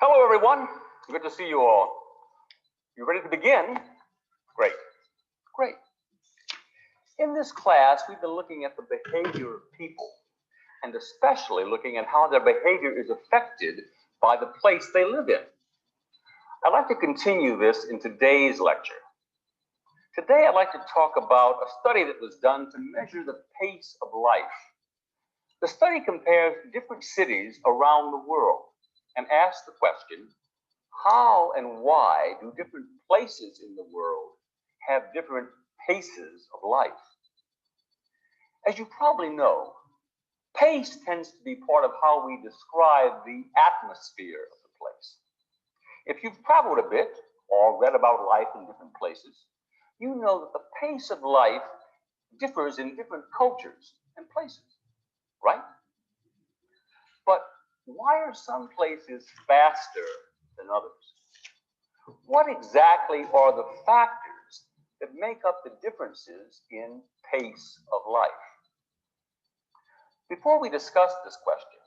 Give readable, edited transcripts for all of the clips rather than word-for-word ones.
Hello, everyone. Good to see you all. You ready to begin? Great. Great. In this class, we've been looking at the behavior of people, and especially looking at how their behavior is affected by the place they live in. I'd like to continue this in today's lecture. Today, I'd like to talk about a study that was done to measure the pace of life. The study compares different cities around the world and asks the question, how and why do different places in the world have different paces of life? As you probably know, pace tends to be part of how we describe the atmosphere of the place. If you've traveled a bit or read about life in different places, you know that the pace of life differs in different cultures and places, right? But why are some places faster than others? What exactly are the factors that make up the differences in pace of life? Before we discuss this question,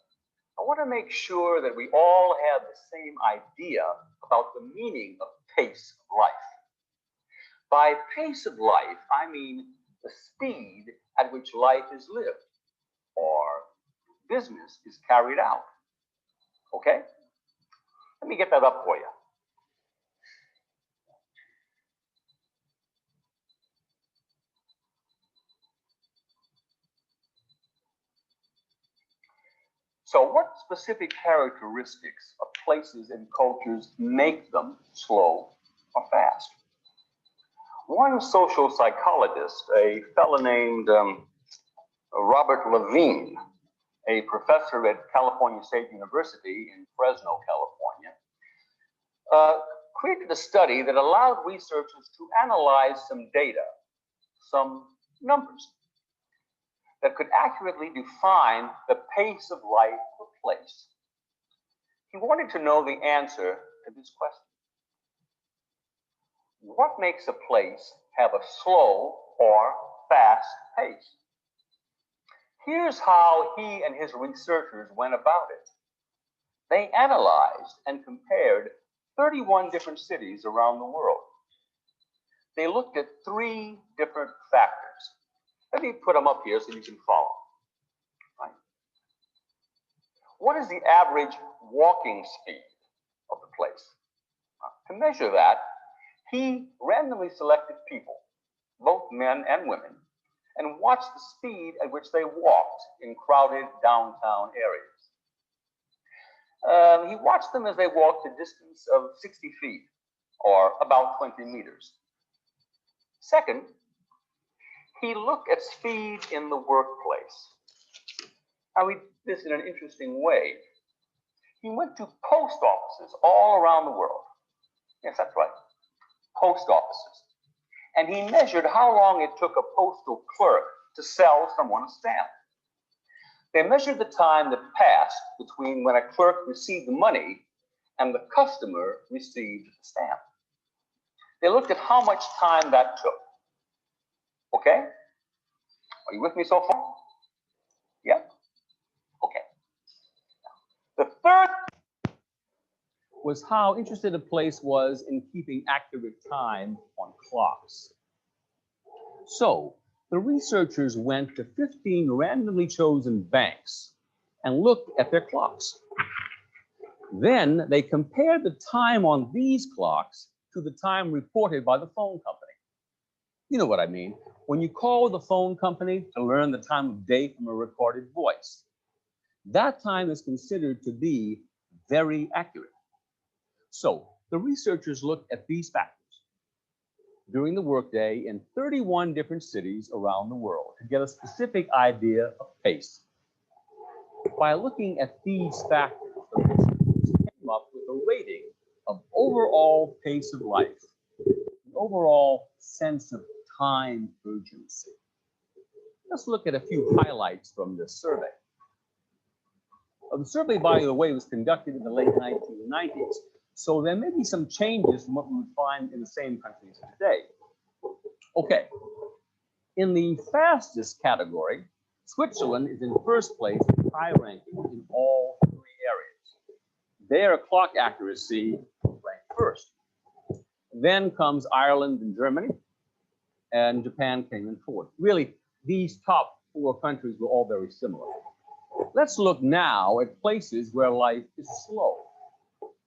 I want to make sure that we all have the same idea about the meaning of pace of life. By pace of life, I mean the speed at which life is lived or business is carried out. Okay? Let me get that up for you. So what specific characteristics of places and cultures make them slow or fast? One social psychologist, a fellow named Robert Levine, a professor at California State University in Fresno, California, created a study that allowed researchers to analyze some data, some numbers, that could accurately define the pace of life of a place. He wanted to know the answer to this question. What makes a place have a slow or fast pace? Here's how he and his researchers went about it. They analyzed and compared 31 different cities around the world. They looked at 3 different factors. Let me put them up here so you can follow. Right? What is the average walking speed of the place? To measure that, he randomly selected people, both men and women, and watched the speed at which they walked in crowded downtown areas. He watched them as they walked a distance of 60 feet, or about 20 meters. Second, he looked at speed in the workplace. Now, he did this in an interesting way. He went to post offices all around the world. Yes, that's right, post offices. And he measured how long it took a postal clerk to sell someone a stamp. They measured the time that passed between when a clerk received the money and the customer received the stamp. They looked at how much time that took. Okay? Are you with me so far? Yeah? Okay. The third was how interested a place was in keeping accurate time on clocks. So, the researchers went to 15 randomly chosen banks and looked at their clocks. Then they compared the time on these clocks to the time reported by the phone company. You know what I mean. When you call the phone company to learn the time of day from a recorded voice, that time is considered to be very accurate. So the researchers looked at these factors during the workday in 31 different cities around the world to get a specific idea of pace. By looking at these factors, the researchers came up with a rating of overall pace of life, the overall sense of time urgency. Let's look at a few highlights from this survey. The survey, by the way, was conducted in the late 1990s, so there may be some changes from what we would find in the same countries today. Okay, in the fastest category, Switzerland is in first place with high rankings in all 3 areas. Their clock accuracy ranked first. Then comes Ireland and Germany, and Japan came in fourth. Really, these top four countries were all very similar. Let's look now at places where life is slow.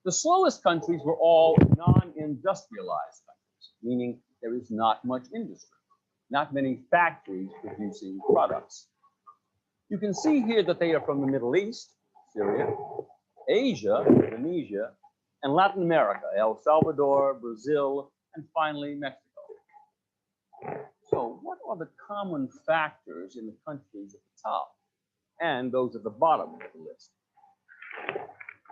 The slowest countries were all non-industrialized countries, meaning there is not much industry, not many factories producing products. You can see here that they are from the Middle East, Syria, Asia, Indonesia, and Latin America, El Salvador, Brazil, and finally Mexico. So what are the common factors in the countries at the top and those at the bottom of the list?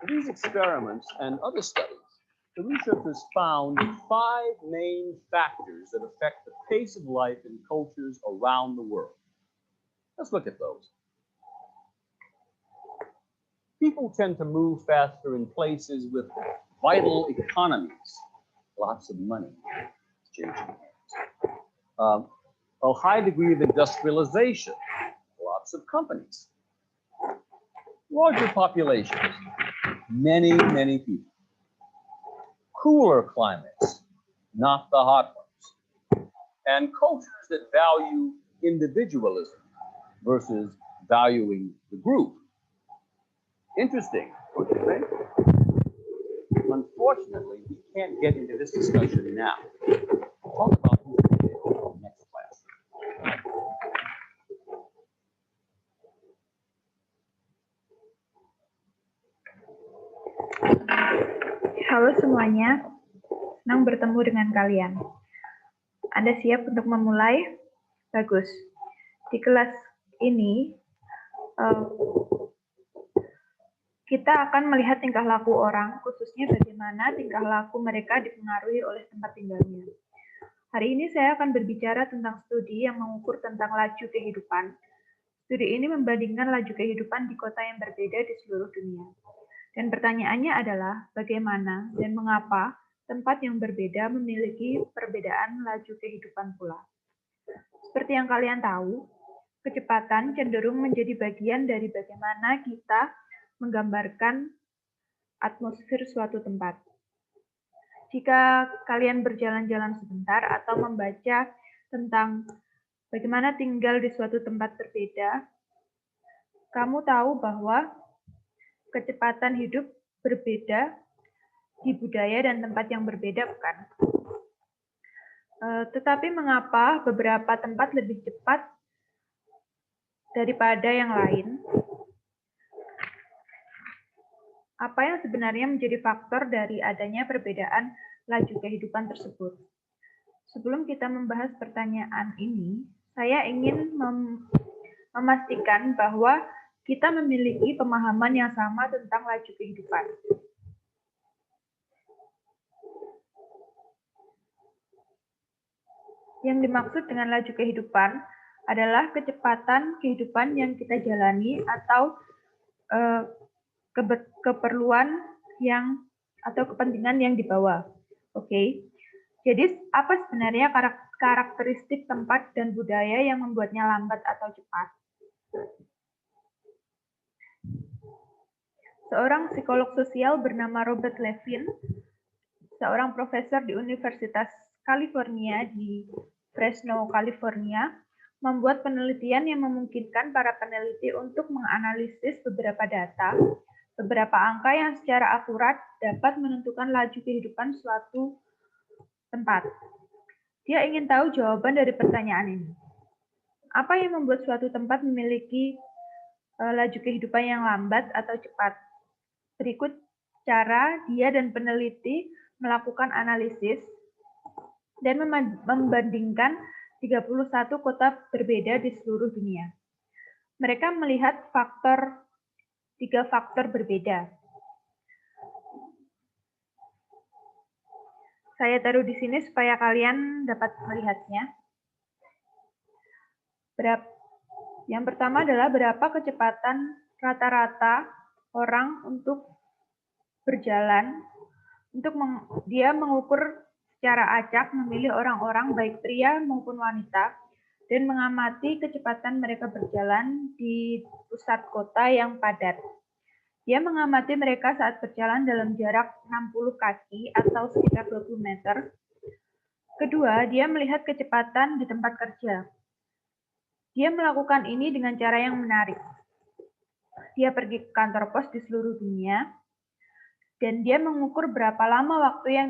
For these experiments and other studies, the researchers found 5 main factors that affect the pace of life in cultures around the world. Let's look at those. People tend to move faster in places with vital economies, lots of money, changing hands. A high degree of industrialization, lots of companies. Larger populations, many people. Cooler climates, not the hot ones. And cultures that value individualism versus valuing the group. Interesting, don't you think? Unfortunately, we can't get into this discussion now. We'll talk about this in the next class. Halo semuanya, senang bertemu dengan kalian. Anda siap untuk memulai? Bagus. Di kelas ini, kita akan melihat tingkah laku orang, khususnya bagaimana tingkah laku mereka dipengaruhi oleh tempat tinggalnya. Hari ini saya akan berbicara tentang studi yang mengukur tentang laju kehidupan. Studi ini membandingkan laju kehidupan di kota yang berbeda di seluruh dunia. Dan pertanyaannya adalah bagaimana dan mengapa tempat yang berbeda memiliki perbedaan laju kehidupan pula. Seperti yang kalian tahu, kecepatan cenderung menjadi bagian dari bagaimana kita menggambarkan atmosfer suatu tempat. Jika kalian berjalan-jalan sebentar atau membaca tentang bagaimana tinggal di suatu tempat berbeda, kamu tahu bahwa kecepatan hidup berbeda di budaya dan tempat yang berbeda, bukan? Tetapi mengapa beberapa tempat lebih cepat daripada yang lain? Apa yang sebenarnya menjadi faktor dari adanya perbedaan laju kehidupan tersebut? Sebelum kita membahas pertanyaan ini, saya ingin memastikan bahwa kita memiliki pemahaman yang sama tentang laju kehidupan. Yang dimaksud dengan laju kehidupan adalah kecepatan kehidupan yang kita jalani atau keperluan yang atau kepentingan yang dibawa. Oke. Jadi apa sebenarnya karakteristik tempat dan budaya yang membuatnya lambat atau cepat? Seorang psikolog sosial bernama Robert Levin, seorang profesor di Universitas California di Fresno, California, membuat penelitian yang memungkinkan para peneliti untuk menganalisis beberapa data, beberapa angka yang secara akurat dapat menentukan laju kehidupan suatu tempat. Dia ingin tahu jawaban dari pertanyaan ini. Apa yang membuat suatu tempat memiliki laju kehidupan yang lambat atau cepat? Berikut cara dia dan peneliti melakukan analisis dan membandingkan 31 kota berbeda di seluruh dunia. Mereka melihat 3 faktor berbeda. Saya taruh di sini supaya kalian dapat melihatnya. Yang pertama adalah berapa kecepatan rata-rata orang untuk berjalan. Dia mengukur secara acak, memilih orang-orang baik pria maupun wanita, dan mengamati kecepatan mereka berjalan di pusat kota yang padat. Dia mengamati mereka saat berjalan dalam jarak 60 kaki atau sekitar 20 meter. Kedua, dia melihat kecepatan di tempat kerja. Dia melakukan ini dengan cara yang menarik. Dia pergi ke kantor pos di seluruh dunia, dan dia mengukur berapa lama waktu yang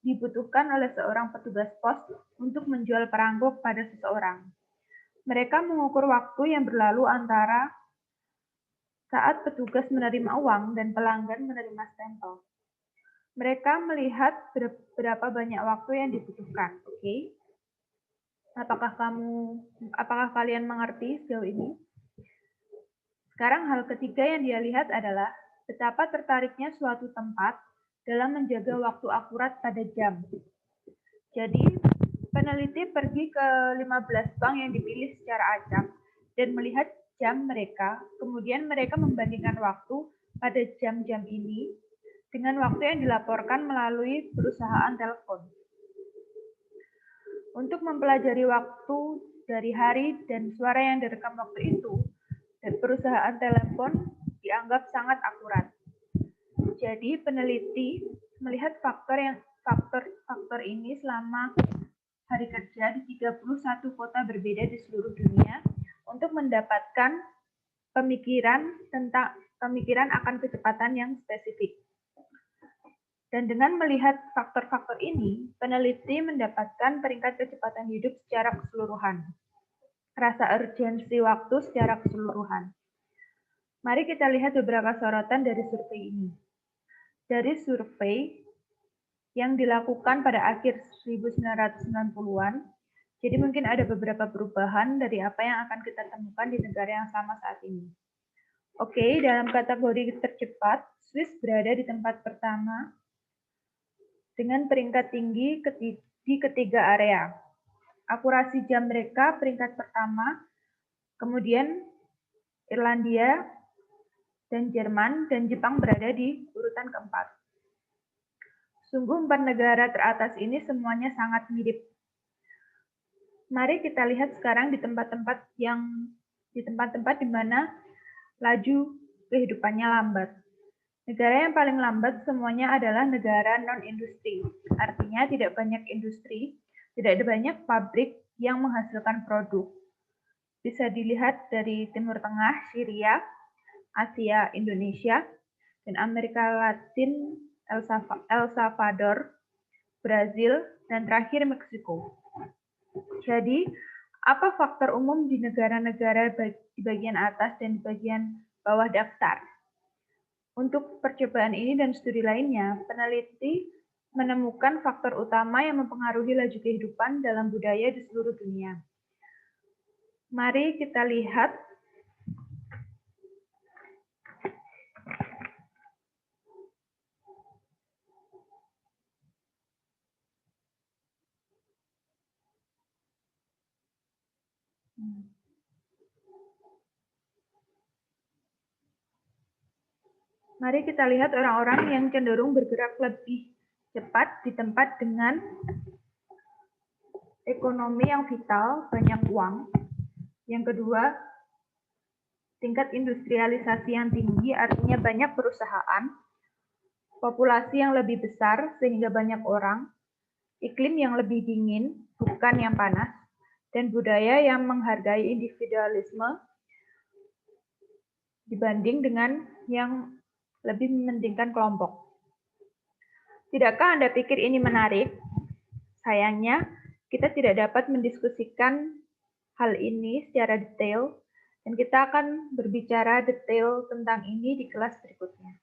dibutuhkan oleh seorang petugas pos untuk menjual perangko pada seseorang. Mereka mengukur waktu yang berlalu antara saat petugas menerima uang dan pelanggan menerima stempel. Mereka melihat berapa banyak waktu yang dibutuhkan. Oke? Apakah kalian mengerti sejauh ini? Sekarang hal ketiga yang dia lihat adalah betapa tertariknya suatu tempat dalam menjaga waktu akurat pada jam. Jadi, peneliti pergi ke 15 bank yang dipilih secara acak dan melihat jam mereka, kemudian mereka membandingkan waktu pada jam-jam ini dengan waktu yang dilaporkan melalui perusahaan telepon. Untuk mempelajari waktu dari hari dan suara yang direkam waktu itu, dan perusahaan telepon dianggap sangat akurat. Jadi peneliti melihat faktor ini selama hari kerja di 31 kota berbeda di seluruh dunia untuk mendapatkan pemikiran akan kecepatan yang spesifik. Dan dengan melihat faktor-faktor ini, peneliti mendapatkan peringkat kecepatan hidup secara keseluruhan. Rasa urgensi waktu secara keseluruhan. Mari kita lihat beberapa sorotan dari survei ini. Dari survei yang dilakukan pada akhir 1990-an, jadi mungkin ada beberapa perubahan dari apa yang akan kita temukan di negara yang sama saat ini. Oke, dalam kategori tercepat, Swiss berada di tempat pertama dengan peringkat tinggi di ketiga area. Akurasi jam mereka peringkat pertama, kemudian Irlandia, dan Jerman, dan Jepang berada di urutan keempat. Sungguh 4 negara teratas ini semuanya sangat mirip. Mari kita lihat sekarang di tempat-tempat di mana laju kehidupannya lambat. Negara yang paling lambat semuanya adalah negara non-industri. Artinya tidak banyak industri, tidak ada banyak pabrik yang menghasilkan produk. Bisa dilihat dari Timur Tengah, Syria, Asia, Indonesia, dan Amerika Latin, El Salvador, Brazil, dan terakhir Meksiko. Jadi, apa faktor umum di negara-negara di bagian atas dan di bagian bawah daftar? Untuk percobaan ini dan studi lainnya, peneliti menemukan faktor utama yang mempengaruhi laju kehidupan dalam budaya di seluruh dunia. Mari kita lihat orang-orang yang cenderung bergerak lebih cepat di tempat dengan ekonomi yang vital, banyak uang. Yang kedua, tingkat industrialisasi yang tinggi, artinya banyak perusahaan, populasi yang lebih besar sehingga banyak orang, iklim yang lebih dingin, bukan yang panas, dan budaya yang menghargai individualisme dibanding dengan yang lebih mementingkan kelompok. Tidakkah Anda pikir ini menarik? Sayangnya, kita tidak dapat mendiskusikan hal ini secara detail, dan kita akan berbicara detail tentang ini di kelas berikutnya.